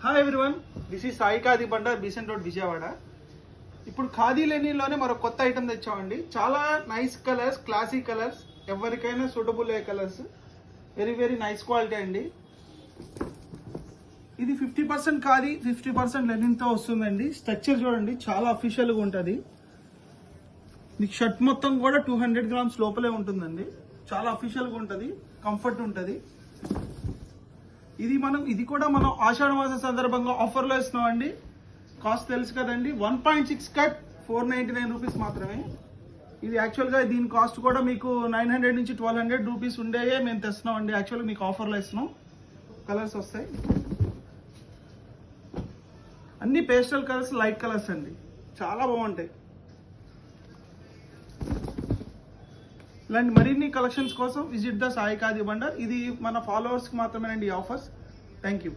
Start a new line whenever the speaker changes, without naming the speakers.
Hi everyone, this is Sai khadi Bhandar, Besant road, Vijayawada. ఇప్పుడు ఖాదీ లెనిన్లోనే మరో కొత్త ఐటమ్ తెచ్చామండి. చాలా నైస్ కలర్స్, క్లాసీ కలర్స్, ఎవరికైనా సూటబుల్ అయ్యే colours, very very nice quality అండి. ఇది 50% ఖాదీ, 50% లెనిన్తో వస్తుందండి. స్ట్రక్చర్ చూడండి, చాలా అఫీషియల్గా ఉంటుంది. మీకు షర్ట్ మొత్తం కూడా 200 గ్రామ్స్ లోపలే ఉంటుందండి. చాలా అఫీషియల్గా ఉంటుంది, కంఫర్ట్ ఉంటుంది. ఇది కూడా మనం ఆషాఢ మాస సందర్భంగా ఆఫర్లో ఇస్తున్నామండి. కాస్ట్ తెలుసు కదండి, 1.6 కట్ 499 రూపీస్ మాత్రమే. ఇది యాక్చువల్గా దీని కాస్ట్ కూడా మీకు 900 నుంచి 1200 రూపీస్ ఉండేవే మేము తెస్తున్నామండి. యాక్చువల్గా మీకు ఆఫర్లో ఇస్తున్నాం. కలర్స్ వస్తాయి, అన్ని పేస్టల్ కలర్స్, లైట్ కలర్స్ అండి, చాలా బాగుంటాయి. ఇలాంటి మరిన్ని కలెక్షన్స్ కోసం విజిట్ ద సాయి ఖాదీ బండర్. ఇది మన ఫాలోవర్స్కి మాత్రమేనండి ఈ ఆఫర్స్. Thank you.